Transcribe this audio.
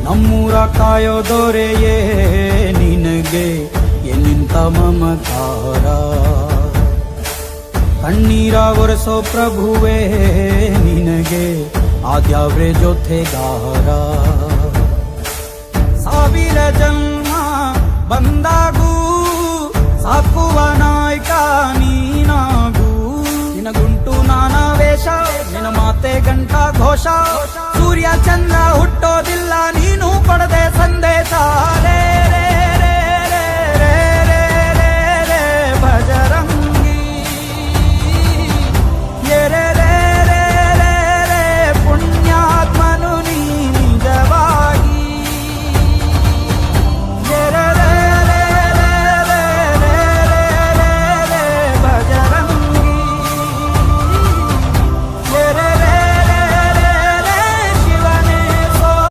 ನಮ್ಮೂರ ಕಾಯೋ ದೊರೆಯೇ ನಿನಗೆ ಎನ್ನಿಂತ ಮಮಕಾರ. ಕಣ್ಣೀರ ಒರೆಸೋ ಪ್ರಭುವೇ ನಿನಗೆ ಆದ್ಯಾವ್ರೆ ಜೊತೆಗಾರ. ಸಾವಿರ ಜನ್ಮ ಬಂದಾಗೂ ಸಾಕುವ ನಾಯಕ ನೀನಾಗೂ. ನಿನಗುಂಟು ನಾನಾ ವೇಷ, ನಿನ್ನ ಮಾತೆ ಗಂಟ ಘೋಷ. ಸೂರ್ಯ ಚಂದ್ರ ಹುಟ್ಟೋ